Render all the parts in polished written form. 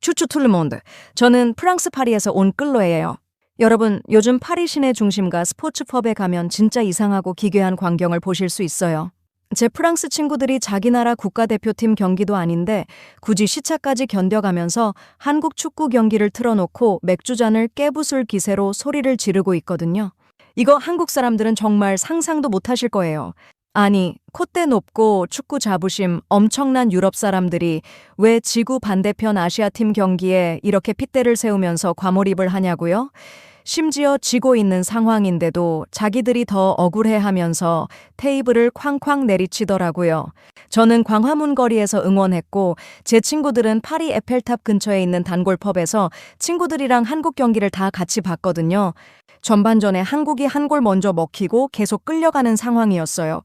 슈추 툴르몬드. 저는 프랑스 파리에서 온 끌로예요. 여러분, 요즘 파리 시내 중심가 스포츠 펍에 가면 진짜 이상하고 기괴한 광경을 보실 수 있어요. 제 프랑스 친구들이 자기 나라 국가대표팀 경기도 아닌데 굳이 시차까지 견뎌가면서 한국 축구 경기를 틀어놓고 맥주잔을 깨부술 기세로 소리를 지르고 있거든요. 이거 한국 사람들은 정말 상상도 못하실 거예요. 아니, 콧대 높고 축구 자부심 엄청난 유럽 사람들이 왜 지구 반대편 아시아팀 경기에 이렇게 핏대를 세우면서 과몰입을 하냐고요? 심지어 지고 있는 상황인데도 자기들이 더 억울해하면서 테이블을 쾅쾅 내리치더라고요. 저는 광화문 거리에서 응원했고 제 친구들은 파리 에펠탑 근처에 있는 단골펍에서 친구들이랑 한국 경기를 다 같이 봤거든요. 전반전에 한국이 한 골 먼저 먹히고 계속 끌려가는 상황이었어요.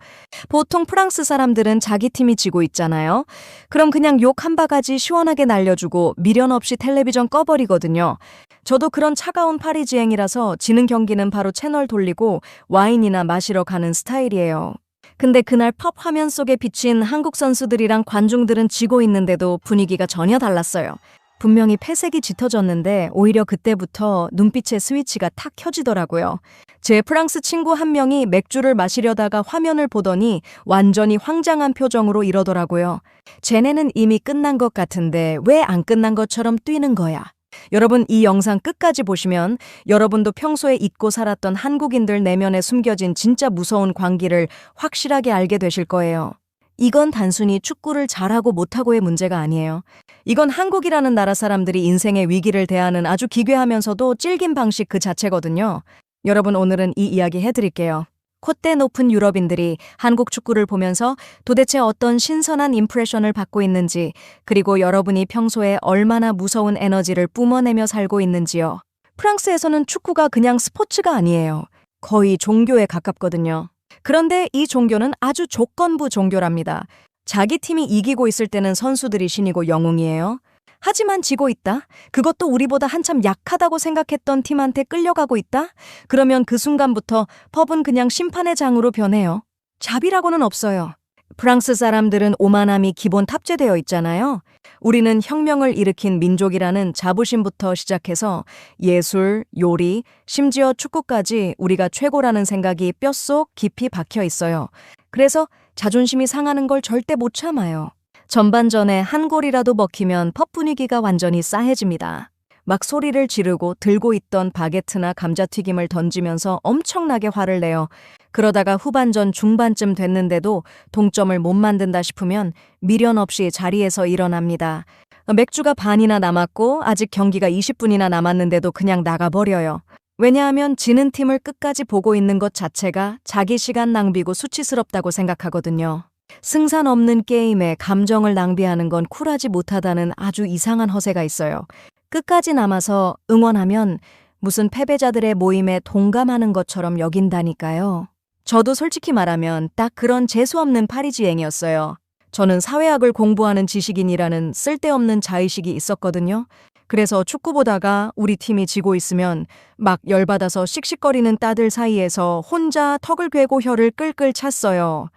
보통 프랑스 사람들은 자기 팀이 지고 있잖아요. 그럼 그냥 욕 한 바가지 시원하게 날려주고 미련 없이 텔레비전 꺼버리거든요. 저도 그런 차가운 파리지앵이라서 지는 경기는 바로 채널 돌리고 와인이나 마시러 가는 스타일이에요. 근데 그날 펍 화면 속에 비친 한국 선수들이랑 관중들은 지고 있는데도 분위기가 전혀 달랐어요. 분명히 패색이 짙어졌는데 오히려 그때부터 눈빛의 스위치가 탁 켜지더라고요. 제 프랑스 친구 한 명이 맥주를 마시려다가 화면을 보더니 완전히 황당한 표정으로 이러더라고요. 쟤네는 이미 끝난 것 같은데 왜 안 끝난 것처럼 뛰는 거야? 여러분, 이 영상 끝까지 보시면 여러분도 평소에 잊고 살았던 한국인들 내면에 숨겨진 진짜 무서운 광기를 확실하게 알게 되실 거예요. 이건 단순히 축구를 잘하고 못하고의 문제가 아니에요. 이건 한국이라는 나라 사람들이 인생의 위기를 대하는 아주 기괴하면서도 찔긴 방식 그 자체거든요. 여러분, 오늘은 이 이야기 해드릴게요. 콧대 높은 유럽인들이 한국 축구를 보면서 도대체 어떤 신선한 임프레션을 받고 있는지, 그리고 여러분이 평소에 얼마나 무서운 에너지를 뿜어내며 살고 있는지요. 프랑스에서는 축구가 그냥 스포츠가 아니에요. 거의 종교에 가깝거든요. 그런데 이 종교는 아주 조건부 종교랍니다. 자기 팀이 이기고 있을 때는 선수들이 신이고 영웅이에요. 하지만 지고 있다? 그것도 우리보다 한참 약하다고 생각했던 팀한테 끌려가고 있다? 그러면 그 순간부터 펍은 그냥 심판의 장으로 변해요. 자비라고는 없어요. 프랑스 사람들은 오만함이 기본 탑재되어 있잖아요. 우리는 혁명을 일으킨 민족이라는 자부심부터 시작해서 예술, 요리, 심지어 축구까지 우리가 최고라는 생각이 뼛속 깊이 박혀 있어요. 그래서 자존심이 상하는 걸 절대 못 참아요. 전반전에 한 골이라도 먹히면 펍 분위기가 완전히 싸해집니다. 막 소리를 지르고 들고 있던 바게트나 감자튀김을 던지면서 엄청나게 화를 내요. 그러다가 후반전 중반쯤 됐는데도 동점을 못 만든다 싶으면 미련 없이 자리에서 일어납니다. 맥주가 반이나 남았고 아직 경기가 20분이나 남았는데도 그냥 나가버려요. 왜냐하면 지는 팀을 끝까지 보고 있는 것 자체가 자기 시간 낭비고 수치스럽다고 생각하거든요. 승산 없는 게임에 감정을 낭비하는 건 쿨하지 못하다는 아주 이상한 허세가 있어요. 끝까지 남아서 응원하면 무슨 패배자들의 모임에 동감하는 것처럼 여긴다니까요. 저도 솔직히 말하면 딱 그런 재수없는 파리지앵이었어요. 저는 사회학을 공부하는 지식인이라는 쓸데없는 자의식이 있었거든요. 그래서 축구 보다가 우리 팀이 지고 있으면 막 열받아서 씩씩거리는 따들 사이에서 혼자 턱을 괴고 혀를 끌끌 찼어요.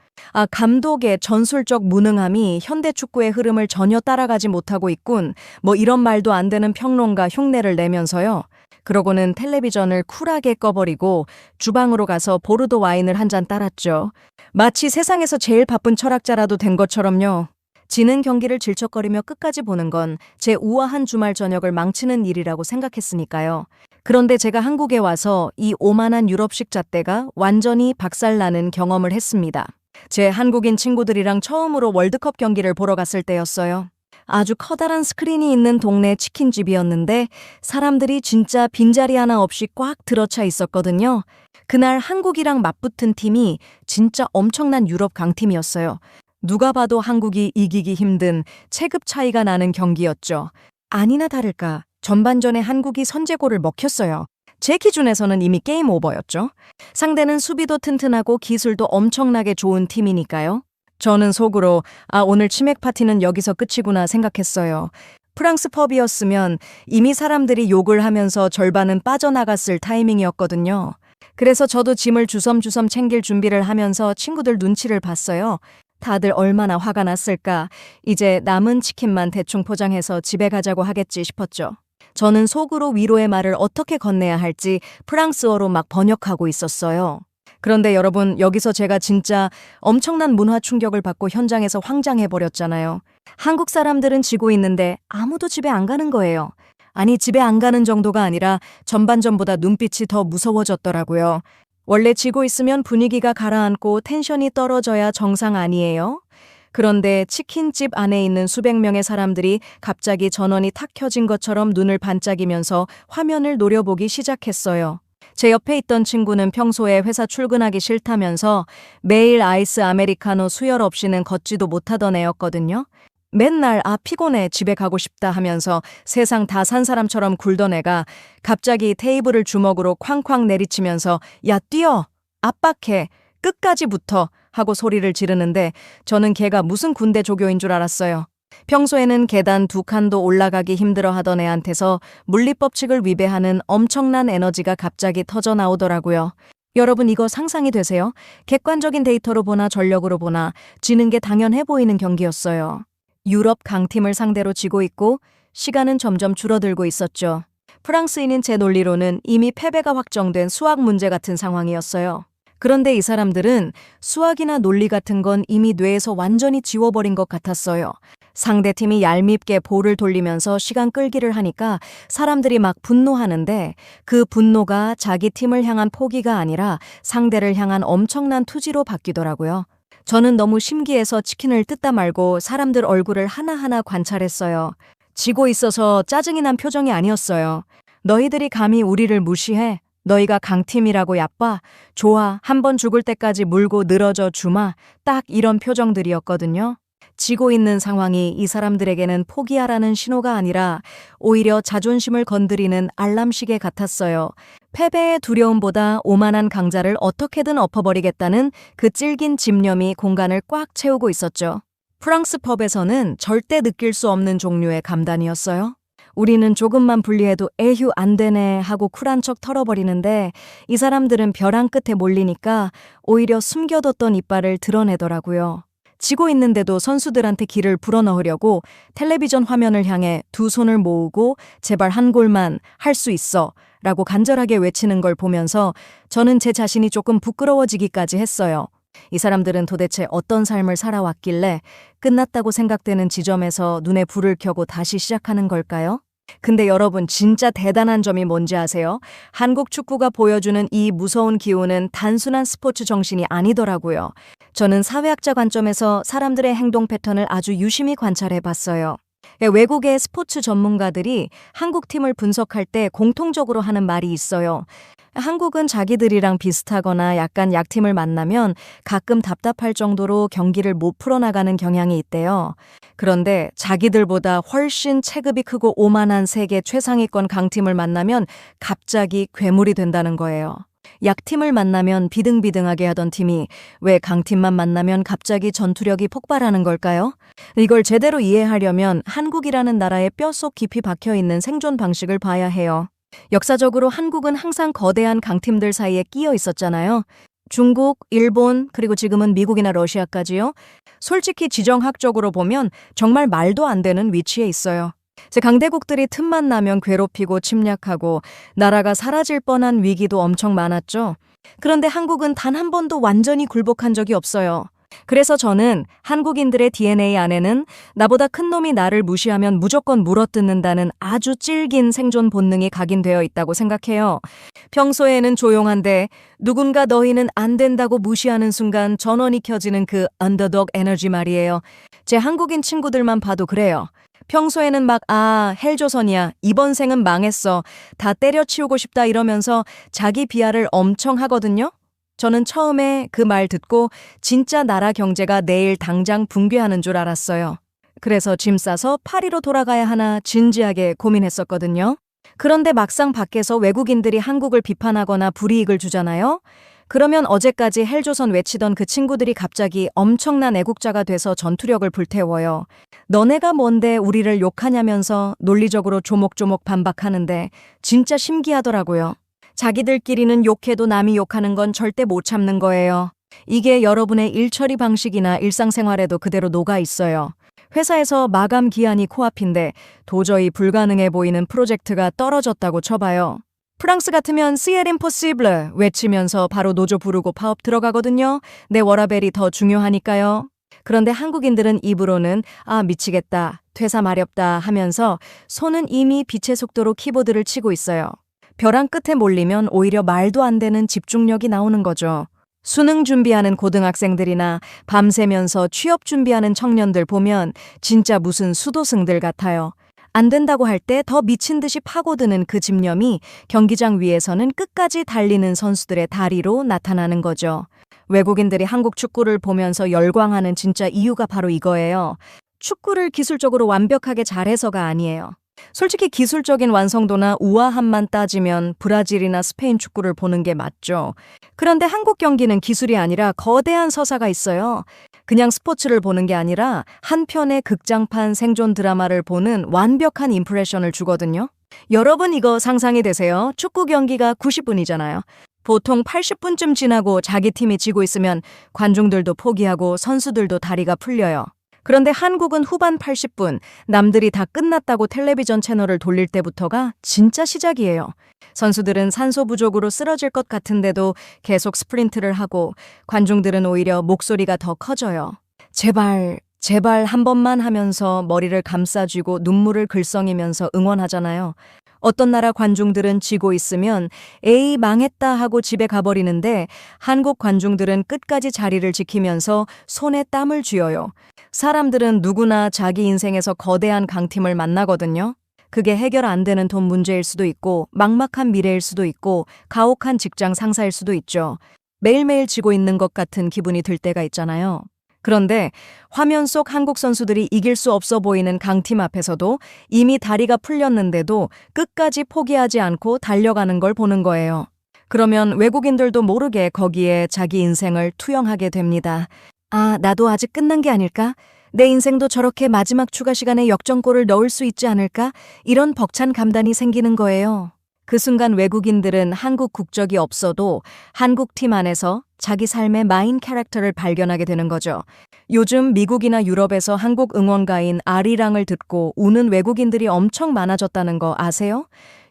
감독의 전술적 무능함이 현대 축구의 흐름을 전혀 따라가지 못하고 있군. 뭐 이런 말도 안 되는 평론가 흉내를 내면서요. 그러고는 텔레비전을 쿨하게 꺼버리고 주방으로 가서 보르도 와인을 한 잔 따랐죠. 마치 세상에서 제일 바쁜 철학자라도 된 것처럼요. 지는 경기를 질척거리며 끝까지 보는 건 제 우아한 주말 저녁을 망치는 일이라고 생각했으니까요. 그런데 제가 한국에 와서 이 오만한 유럽식 잣대가 완전히 박살나는 경험을 했습니다. 제 한국인 친구들이랑 처음으로 월드컵 경기를 보러 갔을 때였어요. 아주 커다란 스크린이 있는 동네 치킨집이었는데 사람들이 진짜 빈자리 하나 없이 꽉 들어차 있었거든요. 그날 한국이랑 맞붙은 팀이 진짜 엄청난 유럽 강팀이었어요. 누가 봐도 한국이 이기기 힘든 체급 차이가 나는 경기였죠. 아니나 다를까 전반전에 한국이 선제골을 먹혔어요. 제 기준에서는 이미 게임 오버였죠. 상대는 수비도 튼튼하고 기술도 엄청나게 좋은 팀이니까요. 저는 속으로 오늘 치맥 파티는 여기서 끝이구나 생각했어요. 프랑스 펍이었으면 이미 사람들이 욕을 하면서 절반은 빠져나갔을 타이밍이었거든요. 그래서 저도 짐을 주섬주섬 챙길 준비를 하면서 친구들 눈치를 봤어요. 다들 얼마나 화가 났을까. 이제 남은 치킨만 대충 포장해서 집에 가자고 하겠지 싶었죠. 저는 속으로 위로의 말을 어떻게 건네야 할지 프랑스어로 막 번역하고 있었어요. 그런데 여러분, 여기서 제가 진짜 엄청난 문화 충격을 받고 현장에서 황장해버렸잖아요. 한국 사람들은 지고 있는데 아무도 집에 안 가는 거예요. 아니, 집에 안 가는 정도가 아니라 전반전보다 눈빛이 더 무서워졌더라고요. 원래 지고 있으면 분위기가 가라앉고 텐션이 떨어져야 정상 아니에요? 그런데 치킨집 안에 있는 수백 명의 사람들이 갑자기 전원이 탁 켜진 것처럼 눈을 반짝이면서 화면을 노려보기 시작했어요. 제 옆에 있던 친구는 평소에 회사 출근하기 싫다면서 매일 아이스 아메리카노 수혈 없이는 걷지도 못하던 애였거든요. 맨날 피곤해 집에 가고 싶다 하면서 세상 다 산 사람처럼 굴던 애가 갑자기 테이블을 주먹으로 쾅쾅 내리치면서 야 뛰어! 압박해! 끝까지 붙어! 하고 소리를 지르는데 저는 걔가 무슨 군대 조교인 줄 알았어요. 평소에는 계단 2칸도 올라가기 힘들어 하던 애한테서 물리법칙을 위배하는 엄청난 에너지가 갑자기 터져 나오더라고요. 여러분, 이거 상상이 되세요? 객관적인 데이터로 보나 전력으로 보나 지는 게 당연해 보이는 경기였어요. 유럽 강팀을 상대로 지고 있고 시간은 점점 줄어들고 있었죠. 프랑스인인 제 논리로는 이미 패배가 확정된 수학 문제 같은 상황이었어요. 그런데 이 사람들은 수학이나 논리 같은 건 이미 뇌에서 완전히 지워버린 것 같았어요. 상대팀이 얄밉게 볼을 돌리면서 시간 끌기를 하니까 사람들이 막 분노하는데 그 분노가 자기 팀을 향한 포기가 아니라 상대를 향한 엄청난 투지로 바뀌더라고요. 저는 너무 신기해서 치킨을 뜯다 말고 사람들 얼굴을 하나하나 관찰했어요. 지고 있어서 짜증이 난 표정이 아니었어요. 너희들이 감히 우리를 무시해? 너희가 강팀이라고 얕봐? 좋아, 한번 죽을 때까지 물고 늘어져 주마. 딱 이런 표정들이었거든요. 지고 있는 상황이 이 사람들에게는 포기하라는 신호가 아니라 오히려 자존심을 건드리는 알람시계 같았어요. 패배의 두려움보다 오만한 강자를 어떻게든 엎어버리겠다는 그 질긴 집념이 공간을 꽉 채우고 있었죠. 프랑스 펍에서는 절대 느낄 수 없는 종류의 감단이었어요. 우리는 조금만 불리해도 에휴 안 되네 하고 쿨한 척 털어버리는데 이 사람들은 벼랑 끝에 몰리니까 오히려 숨겨뒀던 이빨을 드러내더라고요. 지고 있는데도 선수들한테 기를 불어넣으려고 텔레비전 화면을 향해 두 손을 모으고 제발 한 골만 할 수 있어 라고 간절하게 외치는 걸 보면서 저는 제 자신이 조금 부끄러워지기까지 했어요. 이 사람들은 도대체 어떤 삶을 살아왔길래 끝났다고 생각되는 지점에서 눈에 불을 켜고 다시 시작하는 걸까요? 근데 여러분, 진짜 대단한 점이 뭔지 아세요? 한국 축구가 보여주는 이 무서운 기운은 단순한 스포츠 정신이 아니더라고요. 저는 사회학자 관점에서 사람들의 행동 패턴을 아주 유심히 관찰해 봤어요. 외국의 스포츠 전문가들이 한국 팀을 분석할 때 공통적으로 하는 말이 있어요. 한국은 자기들이랑 비슷하거나 약간 약팀을 만나면 가끔 답답할 정도로 경기를 못 풀어나가는 경향이 있대요. 그런데 자기들보다 훨씬 체급이 크고 오만한 세계 최상위권 강팀을 만나면 갑자기 괴물이 된다는 거예요. 약팀을 만나면 비등비등하게 하던 팀이 왜 강팀만 만나면 갑자기 전투력이 폭발하는 걸까요? 이걸 제대로 이해하려면 한국이라는 나라의 뼛속 깊이 박혀있는 생존 방식을 봐야 해요. 역사적으로 한국은 항상 거대한 강팀들 사이에 끼어 있었잖아요. 중국, 일본, 그리고 지금은 미국이나 러시아까지요. 솔직히 지정학적으로 보면 정말 말도 안 되는 위치에 있어요. 강대국들이 틈만 나면 괴롭히고 침략하고 나라가 사라질 뻔한 위기도 엄청 많았죠. 그런데 한국은 단 한 번도 완전히 굴복한 적이 없어요. 그래서 저는 한국인들의 DNA 안에는 나보다 큰 놈이 나를 무시하면 무조건 물어뜯는다는 아주 질긴 생존 본능이 각인되어 있다고 생각해요. 평소에는 조용한데 누군가 너희는 안 된다고 무시하는 순간 전원이 켜지는 그 언더독 에너지 말이에요. 제 한국인 친구들만 봐도 그래요. 평소에는 막 헬조선이야. 이번 생은 망했어. 다 때려치우고 싶다 이러면서 자기 비하를 엄청 하거든요. 저는 처음에 그 말 듣고 진짜 나라 경제가 내일 당장 붕괴하는 줄 알았어요. 그래서 짐 싸서 파리로 돌아가야 하나 진지하게 고민했었거든요. 그런데 막상 밖에서 외국인들이 한국을 비판하거나 불이익을 주잖아요. 그러면 어제까지 헬조선 외치던 그 친구들이 갑자기 엄청난 애국자가 돼서 전투력을 불태워요. 너네가 뭔데 우리를 욕하냐면서 논리적으로 조목조목 반박하는데 진짜 신기하더라고요. 자기들끼리는 욕해도 남이 욕하는 건 절대 못 참는 거예요. 이게 여러분의 일처리 방식이나 일상생활에도 그대로 녹아 있어요. 회사에서 마감 기한이 코앞인데 도저히 불가능해 보이는 프로젝트가 떨어졌다고 쳐봐요. 프랑스 같으면 C'est impossible 외치면서 바로 노조 부르고 파업 들어가거든요. 내 워라밸이 더 중요하니까요. 그런데 한국인들은 입으로는 아 미치겠다, 퇴사 마렵다 하면서 손은 이미 빛의 속도로 키보드를 치고 있어요. 벼랑 끝에 몰리면 오히려 말도 안 되는 집중력이 나오는 거죠. 수능 준비하는 고등학생들이나 밤새면서 취업 준비하는 청년들 보면 진짜 무슨 수도승들 같아요. 안 된다고 할 때 더 미친 듯이 파고드는 그 집념이 경기장 위에서는 끝까지 달리는 선수들의 다리로 나타나는 거죠. 외국인들이 한국 축구를 보면서 열광하는 진짜 이유가 바로 이거예요. 축구를 기술적으로 완벽하게 잘해서가 아니에요. 솔직히 기술적인 완성도나 우아함만 따지면 브라질이나 스페인 축구를 보는 게 맞죠. 그런데 한국 경기는 기술이 아니라 거대한 서사가 있어요. 그냥 스포츠를 보는 게 아니라 한 편의 극장판 생존 드라마를 보는 완벽한 임프레션을 주거든요. 여러분 이거 상상이 되세요? 축구 경기가 90분이잖아요. 보통 80분쯤 지나고 자기 팀이 지고 있으면 관중들도 포기하고 선수들도 다리가 풀려요. 그런데 한국은 후반 80분, 남들이 다 끝났다고 텔레비전 채널을 돌릴 때부터가 진짜 시작이에요. 선수들은 산소 부족으로 쓰러질 것 같은데도 계속 스프린트를 하고 관중들은 오히려 목소리가 더 커져요. 제발, 제발 한 번만 하면서 머리를 감싸쥐고 눈물을 글썽이면서 응원하잖아요. 어떤 나라 관중들은 지고 있으면 에이 망했다 하고 집에 가버리는데 한국 관중들은 끝까지 자리를 지키면서 손에 땀을 쥐어요. 사람들은 누구나 자기 인생에서 거대한 강팀을 만나거든요. 그게 해결 안 되는 돈 문제일 수도 있고 막막한 미래일 수도 있고 가혹한 직장 상사일 수도 있죠. 매일매일 지고 있는 것 같은 기분이 들 때가 있잖아요. 그런데 화면 속 한국 선수들이 이길 수 없어 보이는 강팀 앞에서도 이미 다리가 풀렸는데도 끝까지 포기하지 않고 달려가는 걸 보는 거예요. 그러면 외국인들도 모르게 거기에 자기 인생을 투영하게 됩니다. 아, 나도 아직 끝난 게 아닐까? 내 인생도 저렇게 마지막 추가 시간에 역전골을 넣을 수 있지 않을까? 이런 벅찬 감단이 생기는 거예요. 그 순간 외국인들은 한국 국적이 없어도 한국 팀 안에서 자기 삶의 마인 캐릭터를 발견하게 되는 거죠. 요즘 미국이나 유럽에서 한국 응원가인 아리랑을 듣고 우는 외국인들이 엄청 많아졌다는 거 아세요?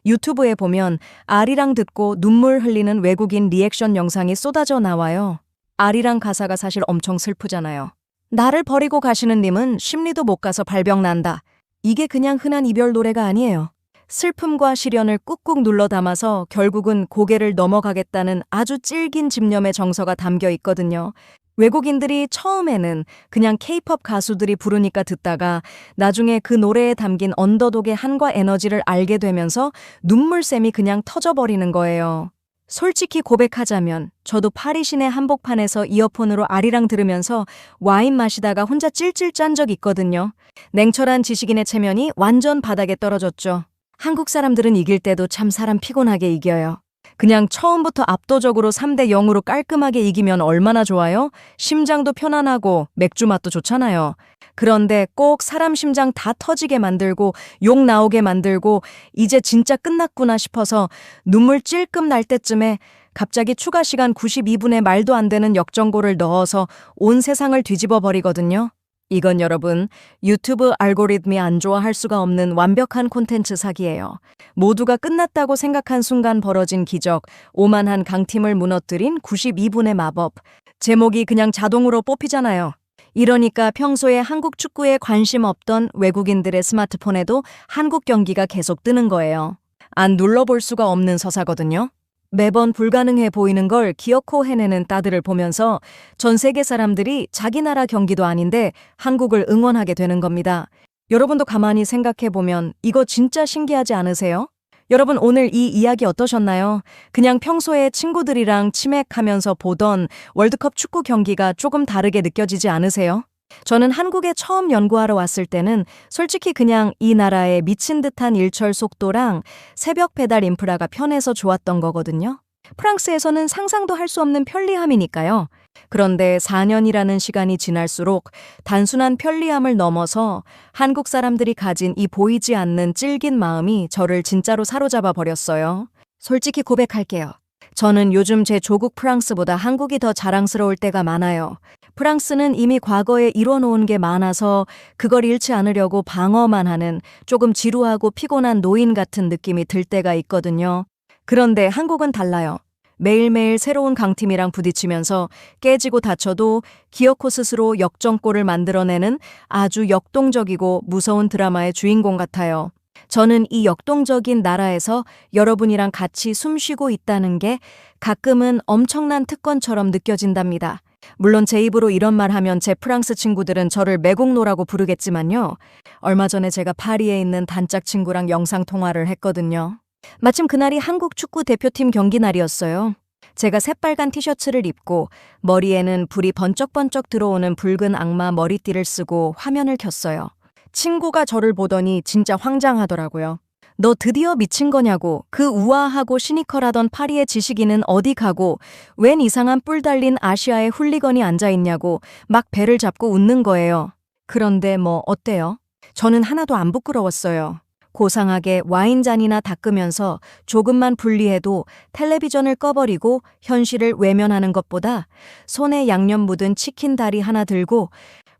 유튜브에 보면 아리랑 듣고 눈물 흘리는 외국인 리액션 영상이 쏟아져 나와요. 아리랑 가사가 사실 엄청 슬프잖아요. 나를 버리고 가시는 님은 심리도 못 가서 발병 난다. 이게 그냥 흔한 이별 노래가 아니에요. 슬픔과 시련을 꾹꾹 눌러 담아서 결국은 고개를 넘어가겠다는 아주 질긴 집념의 정서가 담겨 있거든요. 외국인들이 처음에는 그냥 K-팝 가수들이 부르니까 듣다가 나중에 그 노래에 담긴 언더독의 한과 에너지를 알게 되면서 눈물샘이 그냥 터져버리는 거예요. 솔직히 고백하자면 저도 파리 시내 한복판에서 이어폰으로 아리랑 들으면서 와인 마시다가 혼자 찔찔 짠 적 있거든요. 냉철한 지식인의 체면이 완전 바닥에 떨어졌죠. 한국 사람들은 이길 때도 참 사람 피곤하게 이겨요. 그냥 처음부터 압도적으로 3대 0으로 깔끔하게 이기면 얼마나 좋아요? 심장도 편안하고 맥주 맛도 좋잖아요. 그런데 꼭 사람 심장 다 터지게 만들고 욕 나오게 만들고 이제 진짜 끝났구나 싶어서 눈물 찔끔 날 때쯤에 갑자기 추가 시간 92분에 말도 안 되는 역전골을 넣어서 온 세상을 뒤집어 버리거든요. 이건 여러분, 유튜브 알고리즘이 안 좋아할 수가 없는 완벽한 콘텐츠 사기예요. 모두가 끝났다고 생각한 순간 벌어진 기적, 오만한 강팀을 무너뜨린 92분의 마법. 제목이 그냥 자동으로 뽑히잖아요. 이러니까 평소에 한국 축구에 관심 없던 외국인들의 스마트폰에도 한국 경기가 계속 뜨는 거예요. 안 눌러볼 수가 없는 서사거든요. 매번 불가능해 보이는 걸 기어코 해내는 따들을 보면서 전 세계 사람들이 자기 나라 경기도 아닌데 한국을 응원하게 되는 겁니다. 여러분도 가만히 생각해보면 이거 진짜 신기하지 않으세요? 여러분 오늘 이 이야기 어떠셨나요? 그냥 평소에 친구들이랑 치맥하면서 보던 월드컵 축구 경기가 조금 다르게 느껴지지 않으세요? 저는 한국에 처음 연구하러 왔을 때는 솔직히 그냥 이 나라의 미친 듯한 일철 속도랑 새벽 배달 인프라가 편해서 좋았던 거거든요. 프랑스에서는 상상도 할 수 없는 편리함이니까요. 그런데 4년이라는 시간이 지날수록 단순한 편리함을 넘어서 한국 사람들이 가진 이 보이지 않는 찔긴 마음이 저를 진짜로 사로잡아 버렸어요. 솔직히 고백할게요. 저는 요즘 제 조국 프랑스보다 한국이 더 자랑스러울 때가 많아요. 프랑스는 이미 과거에 이뤄놓은 게 많아서 그걸 잃지 않으려고 방어만 하는 조금 지루하고 피곤한 노인 같은 느낌이 들 때가 있거든요. 그런데 한국은 달라요. 매일매일 새로운 강팀이랑 부딪히면서 깨지고 다쳐도 기어코 스스로 역전골을 만들어내는 아주 역동적이고 무서운 드라마의 주인공 같아요. 저는 이 역동적인 나라에서 여러분이랑 같이 숨쉬고 있다는 게 가끔은 엄청난 특권처럼 느껴진답니다. 물론 제 입으로 이런 말 하면 제 프랑스 친구들은 저를 매국노라고 부르겠지만요. 얼마 전에 제가 파리에 있는 단짝 친구랑 영상통화를 했거든요. 마침 그날이 한국 축구 대표팀 경기 날이었어요. 제가 새빨간 티셔츠를 입고 머리에는 불이 번쩍번쩍 들어오는 붉은 악마 머리띠를 쓰고 화면을 켰어요. 친구가 저를 보더니 진짜 황장하더라고요. 너 드디어 미친 거냐고, 그 우아하고 시니컬하던 파리의 지식인은 어디 가고 웬 이상한 뿔 달린 아시아의 훌리건이 앉아있냐고 막 배를 잡고 웃는 거예요. 그런데 뭐 어때요? 저는 하나도 안 부끄러웠어요. 고상하게 와인잔이나 닦으면서 조금만 분리해도 텔레비전을 꺼버리고 현실을 외면하는 것보다 손에 양념 묻은 치킨 다리 하나 들고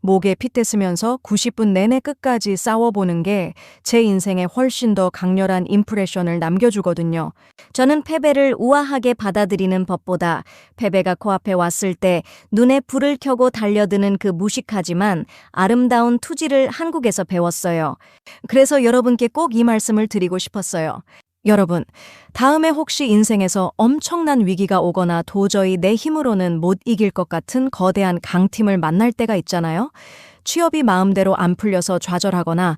목에 핏대 쓰면서 90분 내내 끝까지 싸워보는 게 제 인생에 훨씬 더 강렬한 임프레션을 남겨주거든요. 저는 패배를 우아하게 받아들이는 법보다 패배가 코앞에 왔을 때 눈에 불을 켜고 달려드는 그 무식하지만 아름다운 투지를 한국에서 배웠어요. 그래서 여러분께 꼭 이 말씀을 드리고 싶었어요. 여러분, 다음에 혹시 인생에서 엄청난 위기가 오거나 도저히 내 힘으로는 못 이길 것 같은 거대한 강팀을 만날 때가 있잖아요. 취업이 마음대로 안 풀려서 좌절하거나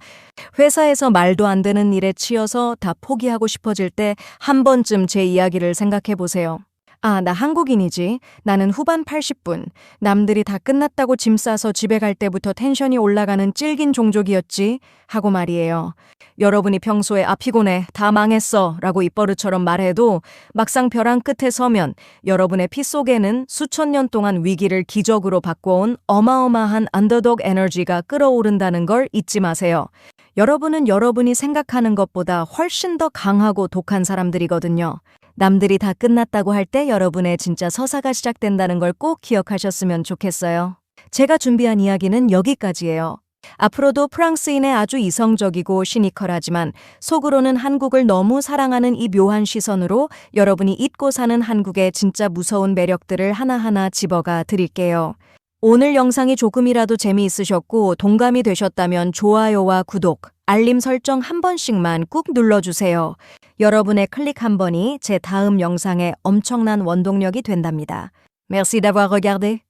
회사에서 말도 안 되는 일에 치여서 다 포기하고 싶어질 때 한 번쯤 제 이야기를 생각해 보세요. 아, 나 한국인이지. 나는 후반 80분. 남들이 다 끝났다고 짐 싸서 집에 갈 때부터 텐션이 올라가는 찔긴 종족이었지. 하고 말이에요. 여러분이 평소에 아 피곤해, 다 망했어 라고 입버릇처럼 말해도 막상 벼랑 끝에 서면 여러분의 피 속에는 수천 년 동안 위기를 기적으로 바꿔온 어마어마한 언더독 에너지가 끓어오른다는 걸 잊지 마세요. 여러분은 여러분이 생각하는 것보다 훨씬 더 강하고 독한 사람들이거든요. 남들이 다 끝났다고 할 때 여러분의 진짜 서사가 시작된다는 걸 꼭 기억하셨으면 좋겠어요. 제가 준비한 이야기는 여기까지예요. 앞으로도 프랑스인의 아주 이성적이고 시니컬하지만 속으로는 한국을 너무 사랑하는 이 묘한 시선으로 여러분이 잊고 사는 한국의 진짜 무서운 매력들을 하나하나 집어가 드릴게요. 오늘 영상이 조금이라도 재미있으셨고 동감이 되셨다면 좋아요와 구독, 알림 설정 한 번씩만 꾹 눌러주세요. 여러분의 클릭 한 번이 제 다음 영상에 엄청난 원동력이 된답니다. Merci d'avoir regardé.